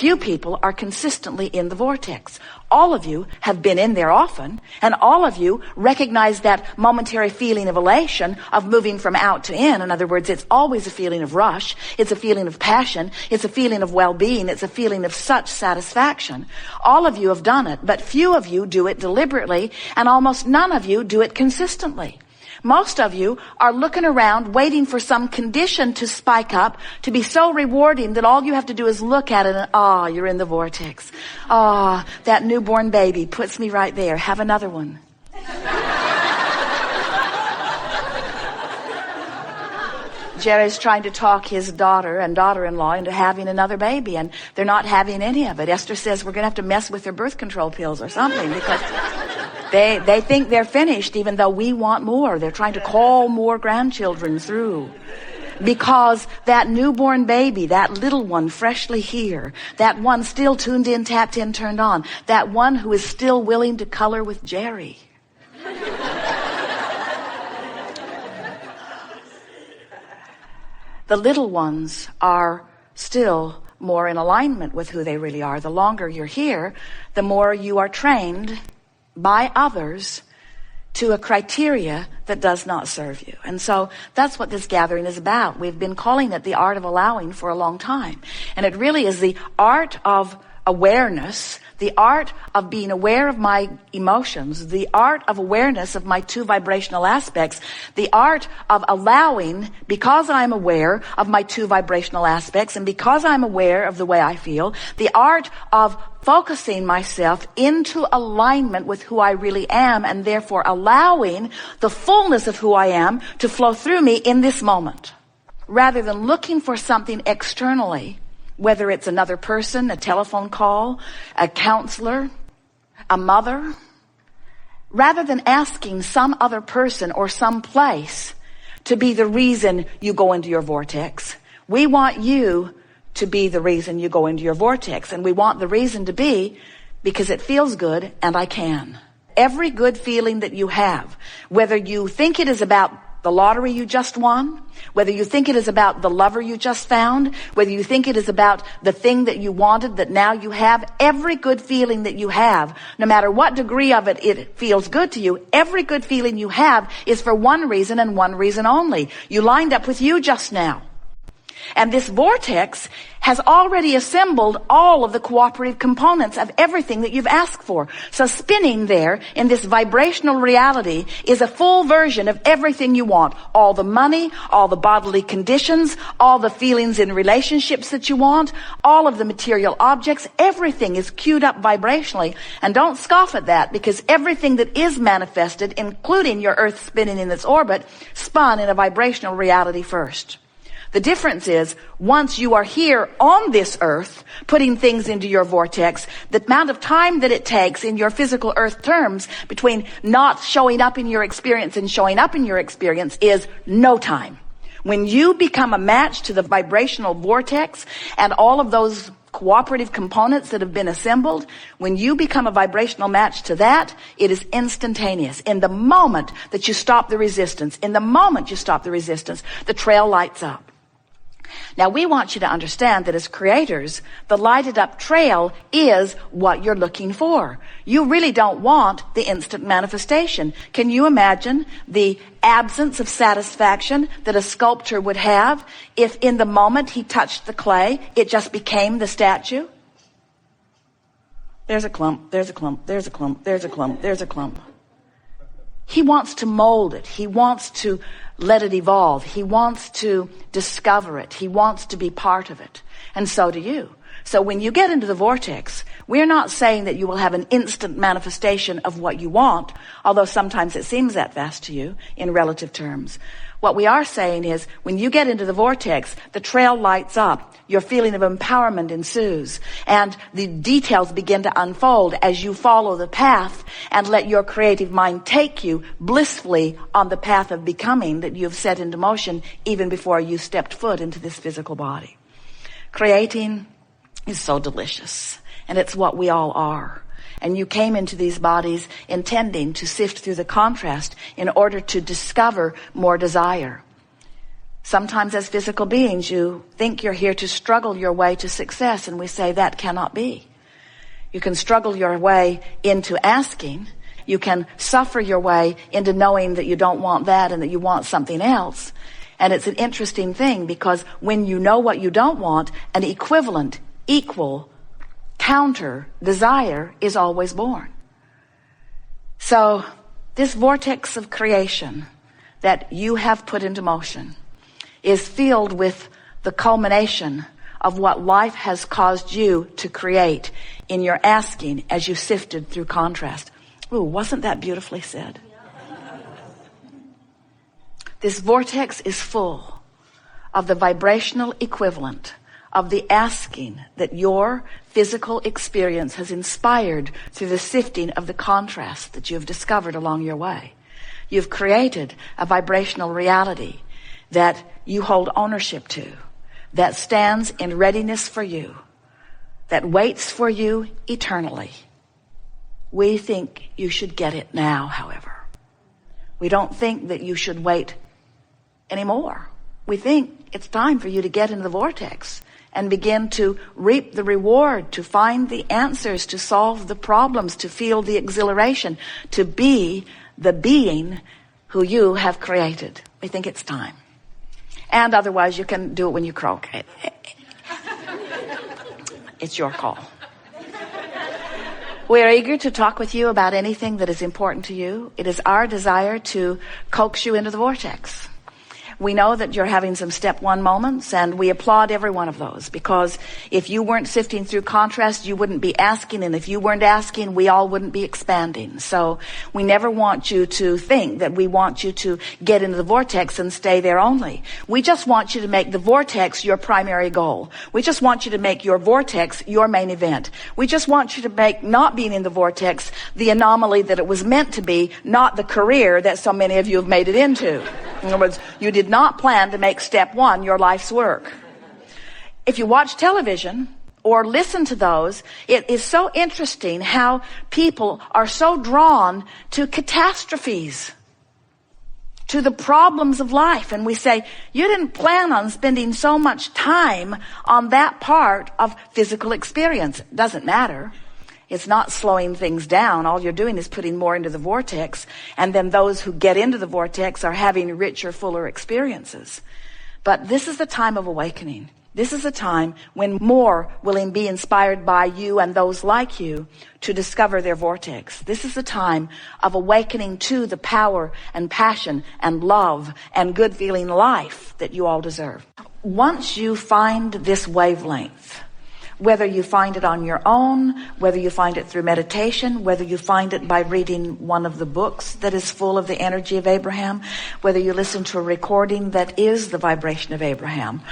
few people are consistently in the vortex. All of you have been in there often, and all of you recognize that momentary feeling of elation, of moving from out to in. In other words, it's always a feeling of rush. It's a feeling of passion. It's a feeling of well-being. It's a feeling of such satisfaction. All of you have done it, but few of you do it deliberately, and almost none of you do it consistently. Most of you are looking around waiting for some condition to spike up, to be so rewarding that all you have to do is look at it and, you're in the vortex. That newborn baby puts me right there. Have another one. Jerry's trying to talk his daughter and daughter-in-law into having another baby, and they're not having any of it. Esther says we're going to have to mess with their birth control pills or something, because they think they're finished, even though we want more. They're trying to call more grandchildren through. Because that newborn baby, that little one freshly here, that one still tuned in, tapped in, turned on, that one who is still willing to color with Jerry. The little ones are still more in alignment with who they really are. The longer you're here, the more you are trained by others to a criteria that does not serve you. And so that's what this gathering is about. We've been calling it the art of allowing for a long time. And it really is the art of awareness, the art of being aware of my emotions, the art of awareness of my two vibrational aspects, the art of allowing, because I'm aware of my two vibrational aspects and because I'm aware of the way I feel, the art of focusing myself into alignment with who I really am, and therefore allowing the fullness of who I am to flow through me in this moment, rather than looking for something externally, whether it's another person, a telephone call, a counselor, a mother, rather than asking some other person or some place to be the reason you go into your vortex. We want you to be the reason you go into your vortex. And we want the reason to be because it feels good and I can. Every good feeling that you have, whether you think it is about the lottery you just won, whether you think it is about the lover you just found, whether you think it is about the thing that you wanted that now you have, every good feeling that you have, no matter what degree of it feels good to you, every good feeling you have is for one reason and one reason only. You lined up with you just now. And this vortex has already assembled all of the cooperative components of everything that you've asked for. So spinning there in this vibrational reality is a full version of everything you want. All the money, all the bodily conditions, all the feelings in relationships that you want, all of the material objects, everything is queued up vibrationally. And don't scoff at that, because everything that is manifested, including your Earth spinning in its orbit, spun in a vibrational reality first. The difference is, once you are here on this earth, putting things into your vortex, the amount of time that it takes in your physical earth terms between not showing up in your experience and showing up in your experience is no time. When you become a match to the vibrational vortex and all of those cooperative components that have been assembled, when you become a vibrational match to that, it is instantaneous. In the moment that you stop the resistance, the trail lights up. Now, we want you to understand that as creators, the lighted up trail is what you're looking for. You really don't want the instant manifestation. Can you imagine the absence of satisfaction that a sculptor would have if in the moment he touched the clay, it just became the statue? There's a clump, there's a clump, there's a clump, there's a clump, there's a clump. He wants to mold it. He wants to let it evolve. He wants to discover it. He wants to be part of it. And so do you. So when you get into the vortex, we're not saying that you will have an instant manifestation of what you want, although sometimes it seems that fast to you in relative terms. What we are saying is, when you get into the vortex, the trail lights up, your feeling of empowerment ensues, and the details begin to unfold as you follow the path and let your creative mind take you blissfully on the path of becoming that you've set into motion even before you stepped foot into this physical body. Creating is so delicious, and it's what we all are. And you came into these bodies intending to sift through the contrast in order to discover more desire. Sometimes as physical beings, you think you're here to struggle your way to success, and we say that cannot be. You can struggle your way into asking. You can suffer your way into knowing that you don't want that and that you want something else. And it's an interesting thing, because when you know what you don't want, an equivalent, equal, counter desire is always born. So this vortex of creation that you have put into motion is filled with the culmination of what life has caused you to create in your asking as you sifted through contrast. Ooh, wasn't that beautifully said? This vortex is full of the vibrational equivalent of the asking that your physical experience has inspired through the sifting of the contrast that you've discovered along your way. You've created a vibrational reality that you hold ownership to, that stands in readiness for you, that waits for you eternally. We think you should get it now, however. We don't think that you should wait anymore. We think it's time for you to get into the vortex and begin to reap the reward, to find the answers, to solve the problems, to feel the exhilaration, to be the being who you have created. We think it's time. And otherwise you can do it when you croak. It's your call. We are eager to talk with you about anything that is important to you. It is our desire to coax you into the vortex. We know that you're having some step one moments, and we applaud every one of those, because if you weren't sifting through contrast, you wouldn't be asking, and if you weren't asking, we all wouldn't be expanding. So we never want you to think that we want you to get into the vortex and stay there only. We just want you to make the vortex your primary goal. We just want you to make your vortex your main event. We just want you to make not being in the vortex the anomaly that it was meant to be, not the career that so many of you have made it into. In other words, you did not plan to make step one your life's work. If you watch television or listen to those, it is so interesting how people are so drawn to catastrophes, to the problems of life. And we say, you didn't plan on spending so much time on that part of physical experience. It doesn't matter. It's not slowing things down. All you're doing is putting more into the vortex. And then those who get into the vortex are having richer, fuller experiences. But this is the time of awakening. This is a time when more will be inspired by you and those like you to discover their vortex. This is the time of awakening to the power and passion and love and good feeling life that you all deserve. Once you find this wavelength, whether you find it on your own, whether you find it through meditation, whether you find it by reading one of the books that is full of the energy of Abraham, whether you listen to a recording that is the vibration of Abraham,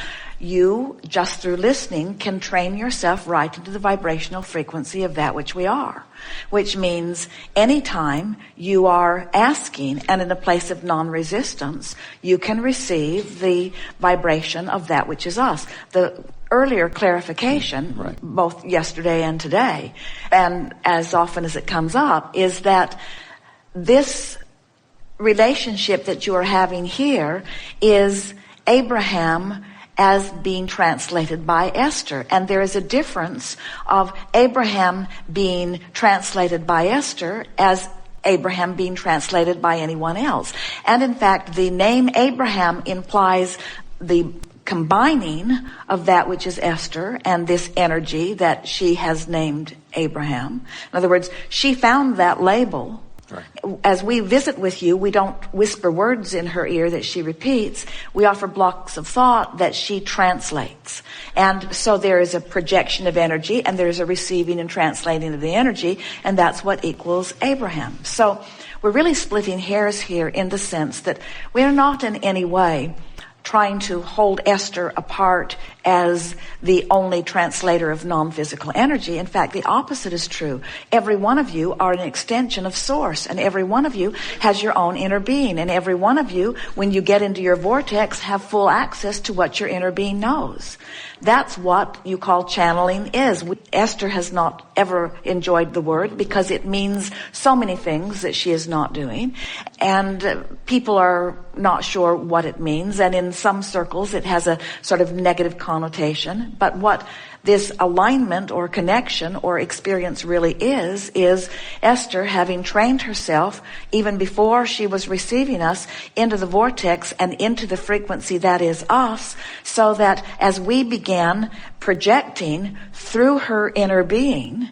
you, just through listening, can train yourself right into the vibrational frequency of that which we are. Which means anytime you are asking and in a place of non-resistance, you can receive the vibration of that which is us. The earlier clarification, right, both yesterday and today, and as often as it comes up, is that this relationship that you are having here is Abraham as being translated by Esther. And there is a difference of Abraham being translated by Esther as Abraham being translated by anyone else. And in fact, the name Abraham implies the combining of that which is Esther and this energy that she has named Abraham. In other words, she found that label. Right. As we visit with you, we don't whisper words in her ear that she repeats. We offer blocks of thought that she translates. And so there is a projection of energy, and there's a receiving and translating of the energy, and that's what equals Abraham. So we're really splitting hairs here in the sense that we are not in any way trying to hold Esther apart as the only translator of non-physical energy. In fact, the opposite is true. Every one of you are an extension of Source, and every one of you has your own inner being, and every one of you, when you get into your vortex, have full access to what your inner being knows. That's what you call channeling is. Esther has not ever enjoyed the word because it means so many things that she is not doing, and people are not sure what it means, and in some circles it has a sort of negative connotation. But what this alignment or connection or experience really is Esther having trained herself even before she was receiving us into the vortex and into the frequency that is us, so that as we began projecting through her inner being,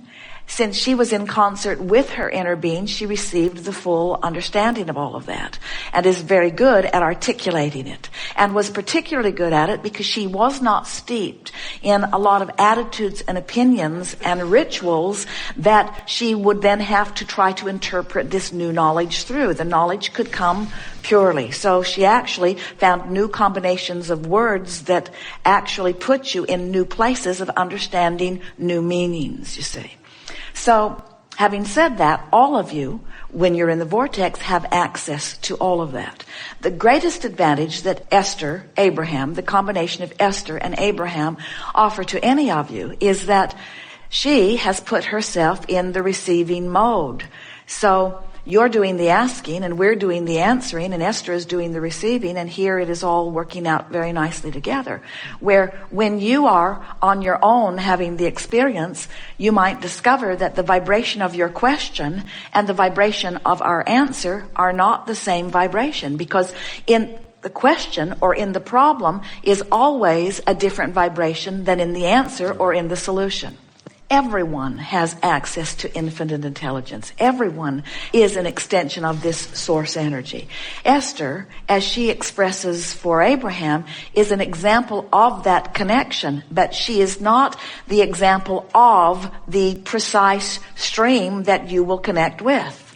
since she was in concert with her inner being, she received the full understanding of all of that and is very good at articulating it, and was particularly good at it because she was not steeped in a lot of attitudes and opinions and rituals that she would then have to try to interpret this new knowledge through. The knowledge could come purely. So she actually found new combinations of words that actually put you in new places of understanding new meanings, you see. So, having said that, all of you, when you're in the vortex, have access to all of that. The greatest advantage that Esther, Abraham, the combination of Esther and Abraham offer to any of you is that she has put herself in the receiving mode. So, you're doing the asking and we're doing the answering, and Esther is doing the receiving, and here it is all working out very nicely together. Where when you are on your own having the experience, you might discover that the vibration of your question and the vibration of our answer are not the same vibration, because in the question or in the problem is always a different vibration than in the answer or in the solution. Everyone has access to infinite intelligence. Everyone is an extension of this source energy. Esther, as she expresses for Abraham, is an example of that connection, but she is not the example of the precise stream that you will connect with.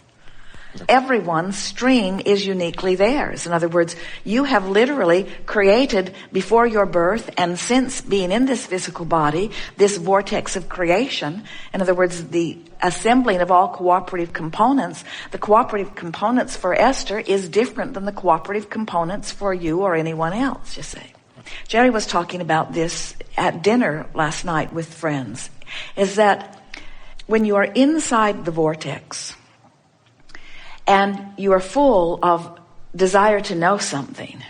Everyone's stream is uniquely theirs. In other words, you have literally created before your birth and since being in this physical body, this vortex of creation. In other words, the assembling of all cooperative components. The cooperative components for Esther is different than the cooperative components for you or anyone else, you see. Jerry was talking about this at dinner last night with friends, is that when you are inside the vortex, and you are full of desire to know something,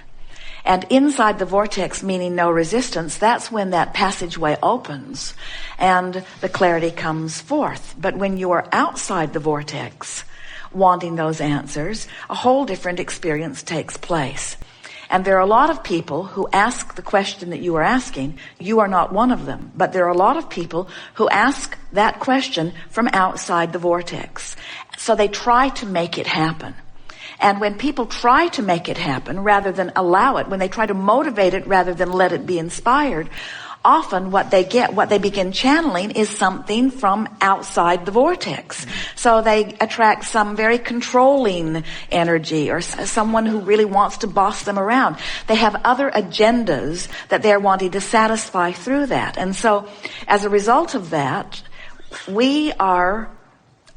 and inside the vortex, meaning no resistance, that's when that passageway opens and the clarity comes forth. But when you are outside the vortex, wanting those answers, a whole different experience takes place. And there are a lot of people who ask the question that you are asking. You are not one of them. But there are a lot of people who ask that question from outside the vortex. So they try to make it happen. And when people try to make it happen rather than allow it, when they try to motivate it rather than let it be inspired, often what they begin channeling is something from outside the vortex. So they attract some very controlling energy or someone who really wants to boss them around. They have other agendas that they're wanting to satisfy through that. And so as a result of that, we are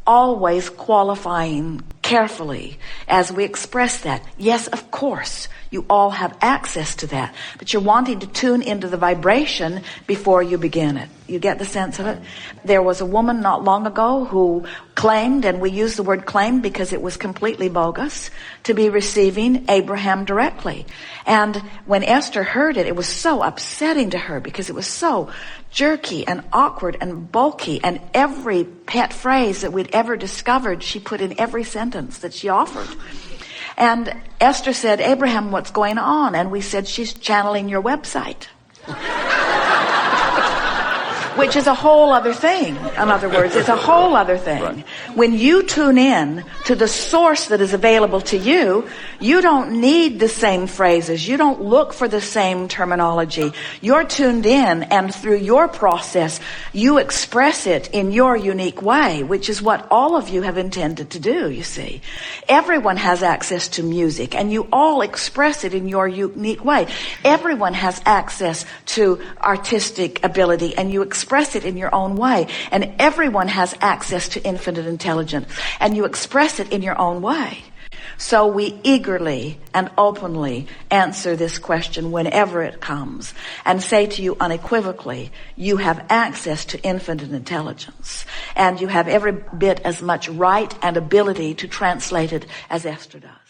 always qualifying carefully as we express that. Yes, of course, you all have access to that, but you're wanting to tune into the vibration before you begin it. You get the sense of it? There was a woman not long ago who claimed, and we use the word claimed because it was completely bogus, to be receiving Abraham directly. And when Esther heard it, it was so upsetting to her because it was so jerky and awkward and bulky, and every pet phrase that we'd ever discovered, she put in every sentence that she offered. And Esther said, Abraham, what's going on? And we said, she's channeling your website. which is a whole other thing. In other words, it's a whole other thing. Right. When you tune in to the source that is available to you, you don't need the same phrases. You don't look for the same terminology. You're tuned in, and through your process, you express it in your unique way, which is what all of you have intended to do, you see. Everyone has access to music, and you all express it in your unique way. Everyone has access to artistic ability, and you express it in your own way. And everyone has access to infinite intelligence, and you express it in your own way. So we eagerly and openly answer this question whenever it comes, and say to you unequivocally, you have access to infinite intelligence, and you have every bit as much right and ability to translate it as Esther does.